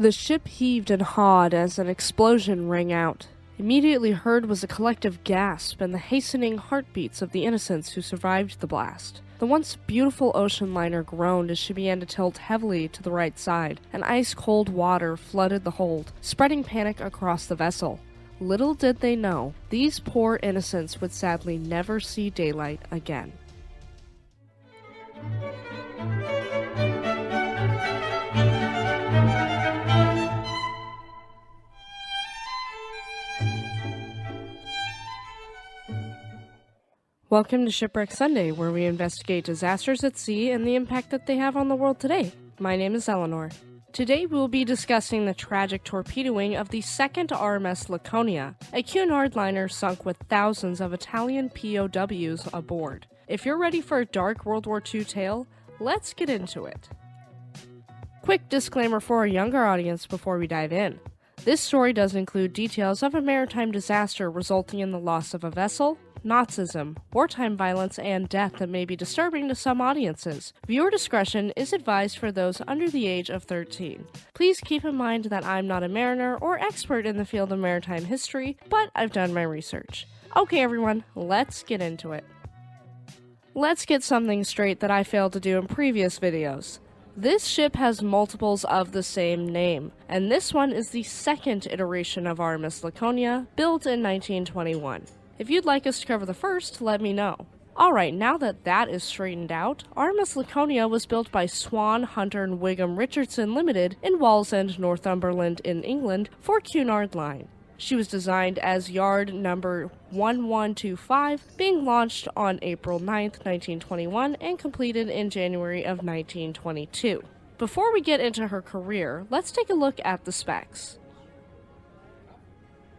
The ship heaved and hawed as an explosion rang out. Immediately heard was a collective gasp and the hastening heartbeats of the innocents who survived the blast. The once beautiful ocean liner groaned as she began to tilt heavily to the right side, and ice-cold water flooded the hold, spreading panic across the vessel. Little did they know, these poor innocents would sadly never see daylight again. Welcome to Shipwreck Sunday, where we investigate disasters at sea and the impact that they have on the world today. My name is Eleanor. Today we will be discussing the tragic torpedoing of the second RMS Laconia, a Cunard liner sunk with thousands of Italian POWs aboard. If you're ready for a dark World War II tale, let's get into it. Quick disclaimer for our younger audience before we dive in. This story does include details of a maritime disaster resulting in the loss of a vessel, Nazism, wartime violence, and death that may be disturbing to some audiences. Viewer discretion is advised for those under the age of 13. Please keep in mind that I'm not a mariner or expert in the field of maritime history, but I've done my research. Okay everyone, let's get into it. Let's get something straight that I failed to do in previous videos. This ship has multiples of the same name, and this one is the second iteration of RMS Laconia, built in 1921. If you'd like us to cover the first, let me know. Alright, now that is straightened out, RMS Laconia was built by Swan, Hunter and Wigham Richardson Limited in Wallsend, Northumberland in England for Cunard Line. She was designed as yard number 1125, being launched on April 9, 1921 and completed in January of 1922. Before we get into her career, let's take a look at the specs.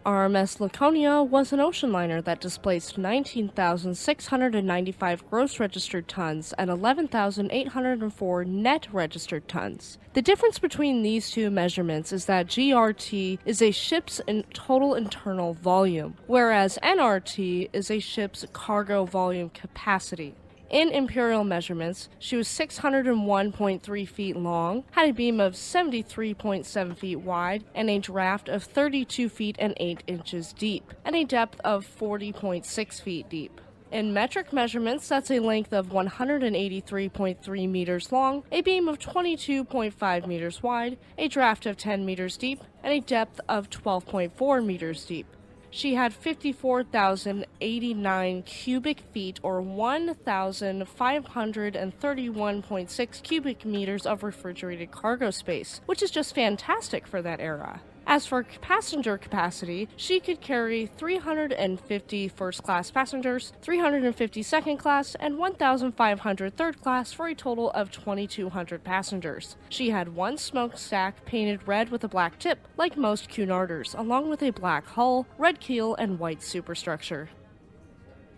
RMS Laconia was an ocean liner that displaced 19,695 gross registered tons and 11,804 net registered tons. The difference between these two measurements is that GRT is a ship's total internal volume, whereas NRT is a ship's cargo volume capacity. In imperial measurements, she was 601.3 feet long, had a beam of 73.7 feet wide, and a draft of 32 feet and 8 inches deep, and a depth of 40.6 feet deep. In metric measurements, that's a length of 183.3 meters long, a beam of 22.5 meters wide, a draft of 10 meters deep, and a depth of 12.4 meters deep. She had 54,089 cubic feet or 1,531.6 cubic meters of refrigerated cargo space, which is just fantastic for that era. As for passenger capacity, she could carry 350 first-class passengers, 350 second-class, and 1,500 third-class for a total of 2,200 passengers. She had one smokestack painted red with a black tip, like most Cunarders, along with a black hull, red keel, and white superstructure.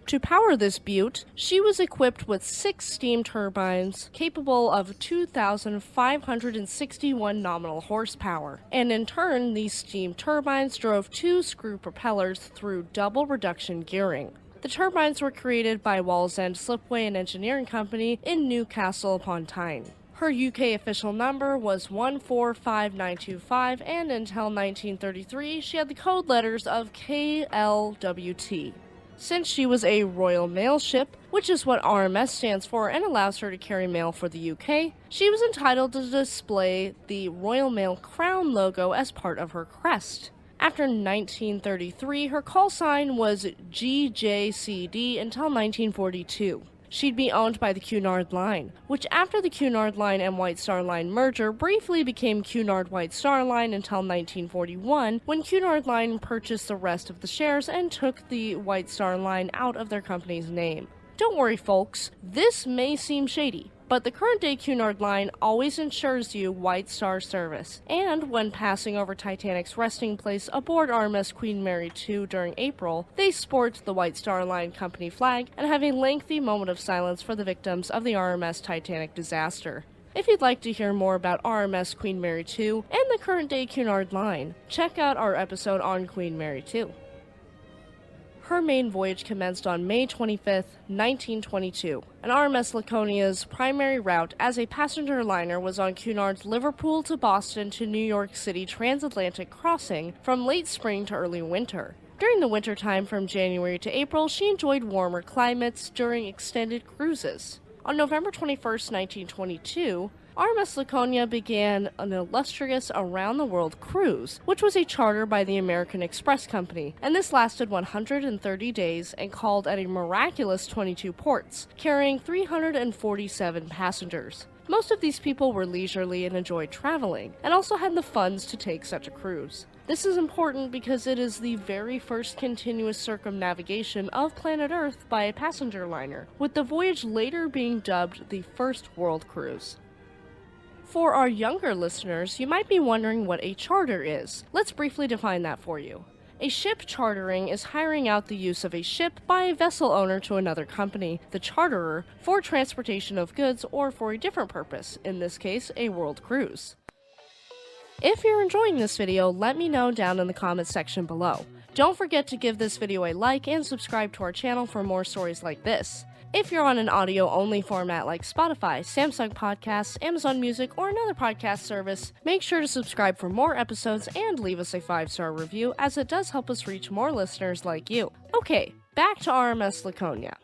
To power this beaut, she was equipped with 6 steam turbines capable of 2,561 nominal horsepower, and in turn these steam turbines drove 2 screw propellers through double reduction gearing. The turbines were created by Wallsend Slipway and Engineering Company in Newcastle upon Tyne. Her UK official number was 145925, and until 1933 she had the code letters of KLWT. Since she was a Royal Mail ship, which is what RMS stands for and allows her to carry mail for the UK, she was entitled to display the Royal Mail Crown logo as part of her crest. After 1933, her call sign was GJCD until 1942. She'd be owned by the Cunard Line, which after the Cunard Line and White Star Line merger briefly became Cunard White Star Line until 1941, when Cunard Line purchased the rest of the shares and took the White Star Line out of their company's name. Don't worry folks, this may seem shady, but the current day Cunard Line always ensures you White Star service, and when passing over Titanic's resting place aboard RMS Queen Mary II during April, they sport the White Star Line company flag and have a lengthy moment of silence for the victims of the RMS Titanic disaster. If you'd like to hear more about RMS Queen Mary II and the current day Cunard Line, check out our episode on Queen Mary II. her main voyage commenced on May 25, 1922, and RMS Laconia's primary route as a passenger liner was on Cunard's Liverpool to Boston to New York City transatlantic crossing from late spring to early winter. During the wintertime from January to April, she enjoyed warmer climates during extended cruises. On November 21, 1922, RMS Laconia began an illustrious around-the-world cruise, which was a charter by the American Express Company, and this lasted 130 days and called at a miraculous 22 ports, carrying 347 passengers. Most of these people were leisurely and enjoyed traveling, and also had the funds to take such a cruise. This is important because it is the very first continuous circumnavigation of planet Earth by a passenger liner, with the voyage later being dubbed the First World Cruise. For our younger listeners, you might be wondering what a charter is. Let's briefly define that for you. A ship chartering is hiring out the use of a ship by a vessel owner to another company, the charterer, for transportation of goods or for a different purpose, in this case, a world cruise. If you're enjoying this video, let me know down in the comments section below. Don't forget to give this video a like and subscribe to our channel for more stories like this. If you're on an audio-only format like Spotify, Samsung Podcasts, Amazon Music, or another podcast service, make sure to subscribe for more episodes and leave us a 5-star review, as it does help us reach more listeners like you. Okay, back to RMS Laconia.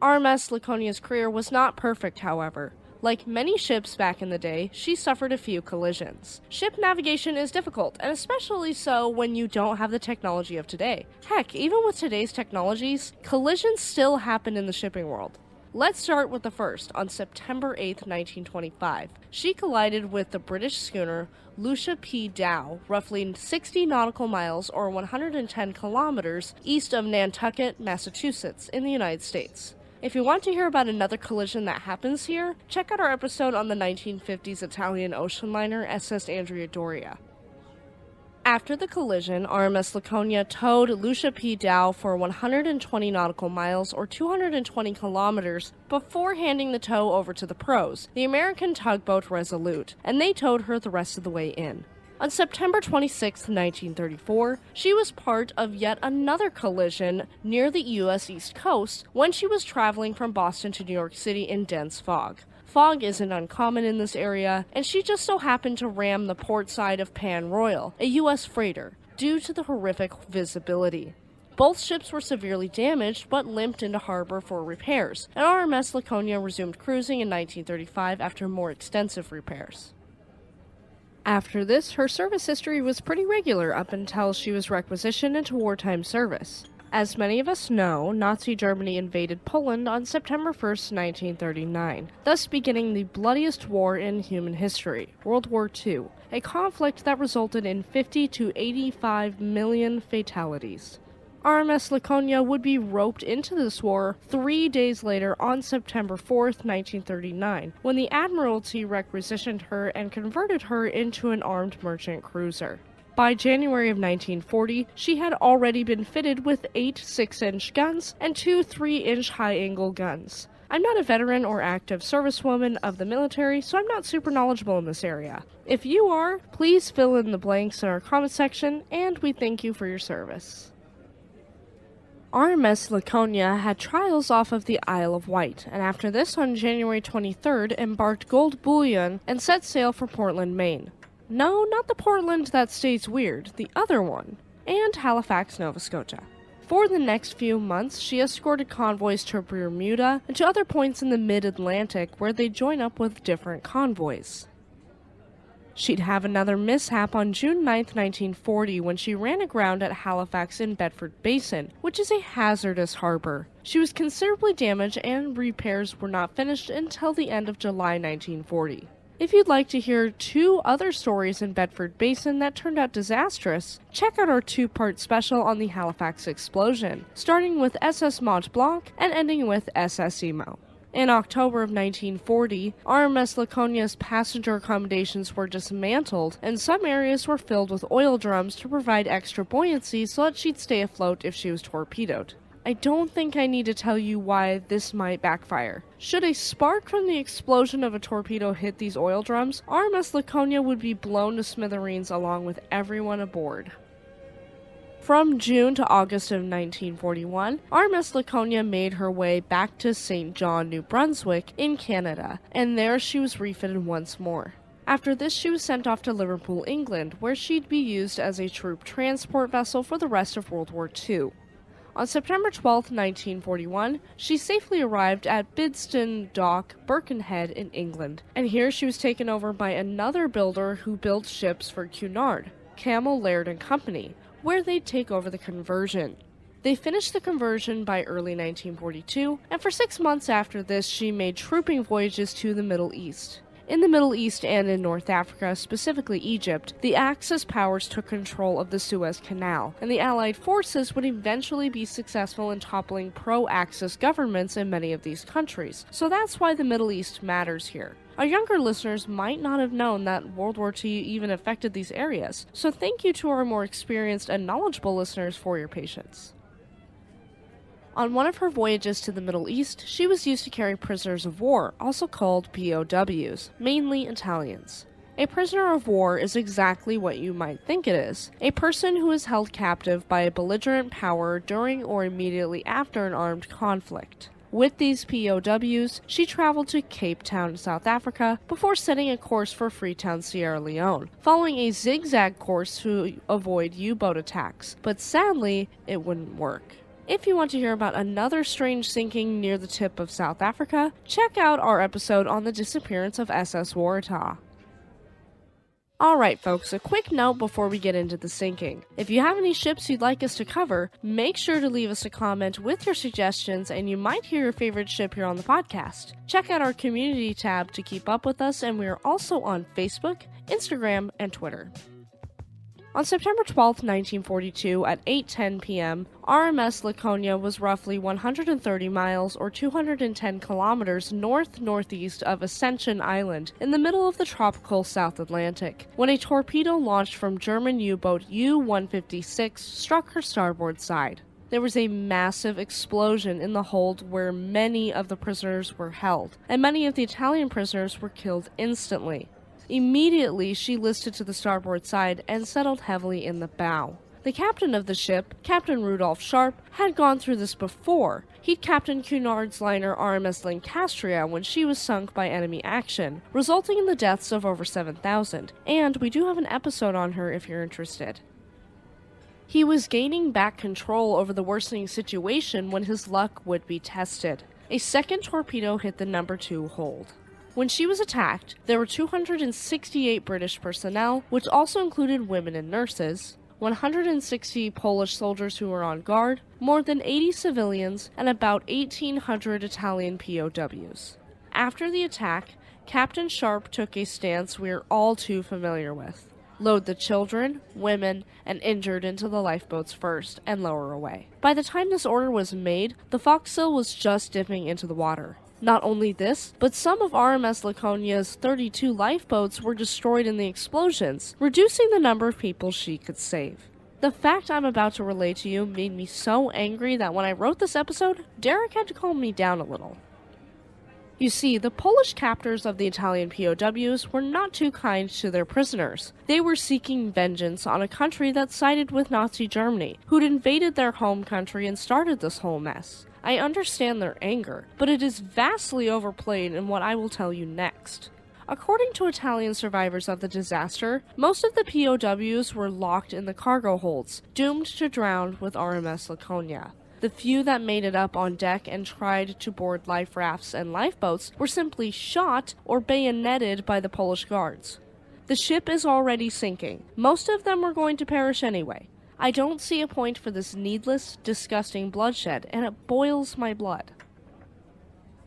RMS Laconia's career was not perfect, however. Like many ships back in the day, she suffered a few collisions. Ship navigation is difficult, and especially so when you don't have the technology of today. Heck, even with today's technologies, collisions still happen in the shipping world. Let's start with the first, on September 8, 1925. She collided with the British schooner Lucia P. Dow, roughly 60 nautical miles or 110 kilometers east of Nantucket, Massachusetts, in the United States. If you want to hear about another collision that happens here, check out our episode on the 1950s Italian ocean liner SS Andrea Doria. After the collision, RMS Laconia towed Lucia P. Dow for 120 nautical miles or 220 kilometers before handing the tow over to the pros, the American tugboat Resolute, and they towed her the rest of the way in. On September 26, 1934, she was part of yet another collision near the U.S. East Coast when she was traveling from Boston to New York City in dense fog. Fog isn't uncommon in this area, and she just so happened to ram the port side of Pan Royal, a U.S. freighter, due to the horrific visibility. Both ships were severely damaged but limped into harbor for repairs, and RMS Laconia resumed cruising in 1935 after more extensive repairs. After this, her service history was pretty regular up until she was requisitioned into wartime service. As many of us know, Nazi Germany invaded Poland on September 1, 1939, thus beginning the bloodiest war in human history, World War II, a conflict that resulted in 50 to 85 million fatalities. RMS Laconia would be roped into this war 3 days later on September 4, 1939, when the Admiralty requisitioned her and converted her into an armed merchant cruiser. By January of 1940, she had already been fitted with 8 6-inch guns and 2 3-inch high-angle guns. I'm not a veteran or active servicewoman of the military, so I'm not super knowledgeable in this area. If you are, please fill in the blanks in our comment section, and we thank you for your service. RMS Laconia had trials off of the Isle of Wight, and after this on January 23rd embarked gold bullion and set sail for Portland, Maine. No, not the Portland that stays weird, the other one, and Halifax, Nova Scotia. For the next few months, she escorted convoys to Bermuda and to other points in the mid-Atlantic where they join up with different convoys. She'd have another mishap on June 9, 1940, when she ran aground at Halifax in Bedford Basin, which is a hazardous harbor. She was considerably damaged and repairs were not finished until the end of July 1940. If you'd like to hear 2 other stories in Bedford Basin that turned out disastrous, check out our 2-part special on the Halifax explosion, starting with SS Mont Blanc and ending with SS Emo. In October of 1940, RMS Laconia's passenger accommodations were dismantled, and some areas were filled with oil drums to provide extra buoyancy so that she'd stay afloat if she was torpedoed. I don't think I need to tell you why this might backfire. Should a spark from the explosion of a torpedo hit these oil drums, RMS Laconia would be blown to smithereens along with everyone aboard. From June to August of 1941, RMS Laconia made her way back to St. John, New Brunswick in Canada, and there she was refitted once more. After this, she was sent off to Liverpool, England, where she'd be used as a troop transport vessel for the rest of World War II. On September 12, 1941, she safely arrived at Bidston Dock, Birkenhead in England, and here she was taken over by another builder who built ships for Cunard, Camel, Laird and Company, where they'd take over the conversion. They finished the conversion by early 1942, and for 6 months after this, she made trooping voyages to the Middle East. In the Middle East and in North Africa, specifically Egypt, the Axis powers took control of the Suez Canal, and the Allied forces would eventually be successful in toppling pro-Axis governments in many of these countries. So that's why the Middle East matters here. Our younger listeners might not have known that World War II even affected these areas, so thank you to our more experienced and knowledgeable listeners for your patience. On one of her voyages to the Middle East, she was used to carry prisoners of war, also called POWs, mainly Italians. A prisoner of war is exactly what you might think it is, a person who is held captive by a belligerent power during or immediately after an armed conflict. With these POWs, she traveled to Cape Town, South Africa, before setting a course for Freetown, Sierra Leone, following a zigzag course to avoid U-boat attacks, but sadly, it wouldn't work. If you want to hear about another strange sinking near the tip of South Africa, check out our episode on the disappearance of SS Waratah. Alright folks, a quick note before we get into the sinking. If you have any ships you'd like us to cover, make sure to leave us a comment with your suggestions and you might hear your favorite ship here on the podcast. Check out our community tab to keep up with us, and we are also on Facebook, Instagram, and Twitter. On September 12, 1942, at 8:10 p.m., RMS Laconia was roughly 130 miles or 210 kilometers north-northeast of Ascension Island in the middle of the tropical South Atlantic, when a torpedo launched from German U-boat U-156 struck her starboard side. There was a massive explosion in the hold where many of the prisoners were held, and many of the Italian prisoners were killed instantly. Immediately, she listed to the starboard side and settled heavily in the bow. The captain of the ship, Captain Rudolph Sharp, had gone through this before. He'd captained Cunard's liner RMS Lancastria when she was sunk by enemy action, resulting in the deaths of over 7,000, and we do have an episode on her if you're interested. He was gaining back control over the worsening situation when his luck would be tested. A second torpedo hit the number 2 hold. When she was attacked, there were 268 British personnel, which also included women and nurses, 160 Polish soldiers who were on guard, more than 80 civilians, and about 1,800 Italian POWs. After the attack, Captain Sharp took a stance we are all too familiar with. Load the children, women, and injured into the lifeboats first, and lower away. By the time this order was made, the forecastle was just dipping into the water. Not only this, but some of RMS Laconia's 32 lifeboats were destroyed in the explosions, reducing the number of people she could save. The fact I'm about to relay to you made me so angry that when I wrote this episode, Derek had to calm me down a little. You see, the Polish captors of the Italian POWs were not too kind to their prisoners. They were seeking vengeance on a country that sided with Nazi Germany, who'd invaded their home country and started this whole mess. I understand their anger, but it is vastly overplayed in what I will tell you next. According to Italian survivors of the disaster, most of the POWs were locked in the cargo holds, doomed to drown with RMS Laconia. The few that made it up on deck and tried to board life rafts and lifeboats were simply shot or bayoneted by the Polish guards. The ship is already sinking. Most of them were going to perish anyway. I don't see a point for this needless, disgusting bloodshed, and it boils my blood.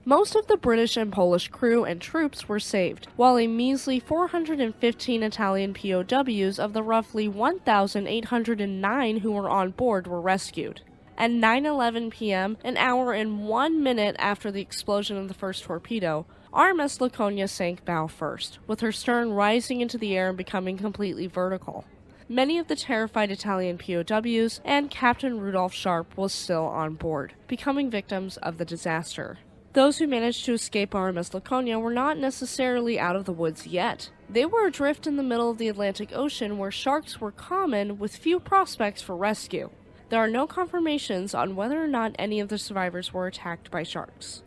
Most of the British and Polish crew and troops were saved, while a measly 415 Italian POWs of the roughly 1,809 who were on board were rescued. At 9:11 p.m., an hour and 1 minute after the explosion of the first torpedo, RMS Laconia sank bow first, with her stern rising into the air and becoming completely vertical. Many of the terrified Italian POWs and Captain Rudolph Sharp was still on board, becoming victims of the disaster. Those who managed to escape RMS Laconia were not necessarily out of the woods yet. They were adrift in the middle of the Atlantic Ocean where sharks were common with few prospects for rescue. There are no confirmations on whether or not any of the survivors were attacked by sharks.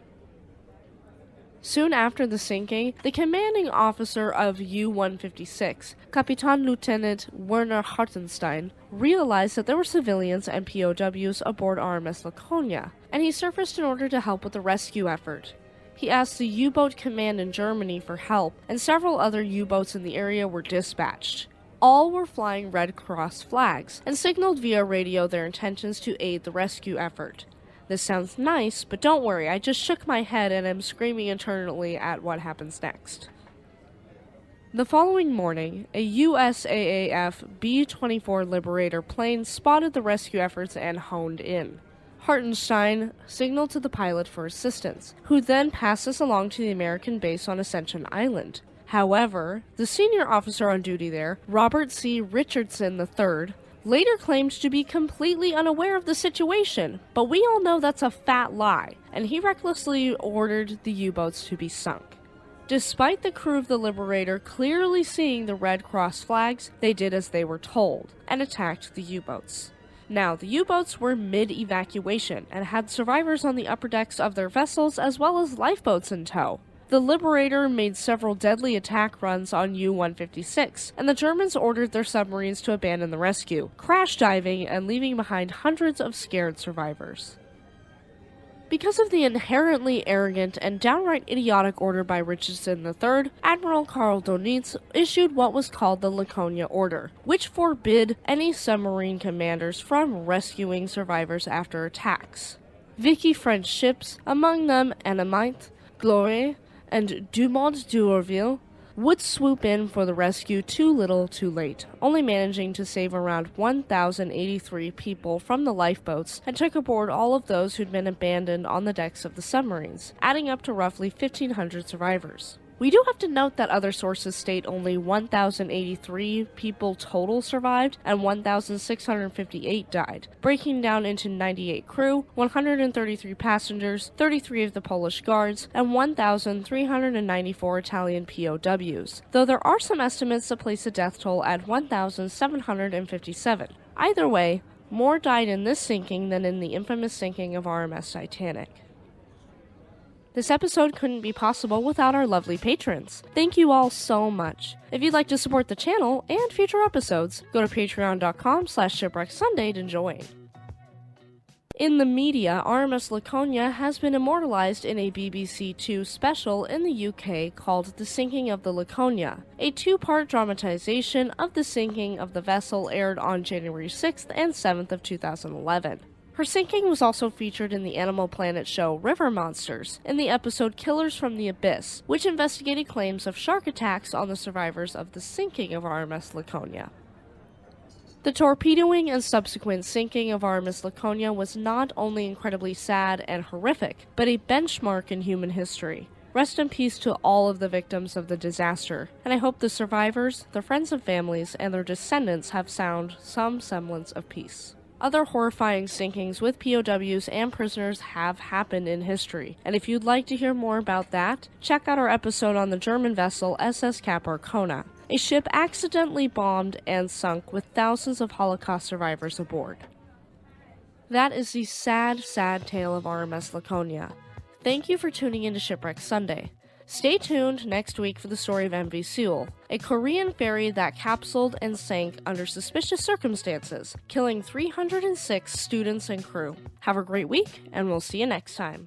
Soon after the sinking, the commanding officer of U-156, Kapitan Lieutenant Werner Hartenstein, realized that there were civilians and POWs aboard RMS Laconia, and he surfaced in order to help with the rescue effort. He asked the U-boat command in Germany for help, and several other U-boats in the area were dispatched. All were flying Red Cross flags, and signaled via radio their intentions to aid the rescue effort. This sounds nice, but don't worry, I just shook my head and am screaming internally at what happens next. The following morning, a USAAF B-24 Liberator plane spotted the rescue efforts and honed in. Hartenstein signaled to the pilot for assistance, who then passed us along to the American base on Ascension Island. However, the senior officer on duty there, Robert C. Richardson III, later claimed to be completely unaware of the situation, but we all know that's a fat lie, and he recklessly ordered the U-boats to be sunk. Despite the crew of the Liberator clearly seeing the Red Cross flags, they did as they were told, and attacked the U-boats. Now, the U-boats were mid-evacuation, and had survivors on the upper decks of their vessels as well as lifeboats in tow. The Liberator made several deadly attack runs on U-156, and the Germans ordered their submarines to abandon the rescue, crash diving and leaving behind hundreds of scared survivors. Because of the inherently arrogant and downright idiotic order by Richardson III, Admiral Karl Donitz issued what was called the Laconia Order, which forbid any submarine commanders from rescuing survivors after attacks. Vicky French ships, among them Annamite, Gloire, and Dumont d'Urville, would swoop in for the rescue too little too late, only managing to save around 1,083 people from the lifeboats and took aboard all of those who'd been abandoned on the decks of the submarines, adding up to roughly 1,500 survivors. We do have to note that other sources state only 1,083 people total survived and 1,658 died, breaking down into 98 crew, 133 passengers, 33 of the Polish guards, and 1,394 Italian POWs, though there are some estimates that place the death toll at 1,757. Either way, more died in this sinking than in the infamous sinking of RMS Titanic. This episode couldn't be possible without our lovely patrons. Thank you all so much. If you'd like to support the channel and future episodes, go to patreon.com/shipwrecksunday to join. In the media, RMS Laconia has been immortalized in a BBC Two special in the UK called The Sinking of the Laconia. A two-part dramatization of the sinking of the vessel aired on January 6th and 7th of 2011. Her sinking was also featured in the Animal Planet show River Monsters, in the episode Killers from the Abyss, which investigated claims of shark attacks on the survivors of the sinking of RMS Laconia. The torpedoing and subsequent sinking of RMS Laconia was not only incredibly sad and horrific, but a benchmark in human history. Rest in peace to all of the victims of the disaster, and I hope the survivors, their friends and families, and their descendants have found some semblance of peace. Other horrifying sinkings with POWs and prisoners have happened in history, and if you'd like to hear more about that, check out our episode on the German vessel SS Cap Arcona, a ship accidentally bombed and sunk with thousands of Holocaust survivors aboard. That is the sad, sad tale of RMS Laconia. Thank you for tuning in to Shipwreck Sunday. Stay tuned next week for the story of MV Seoul, a Korean ferry that capsuled and sank under suspicious circumstances, killing 306 students and crew. Have a great week, and we'll see you next time.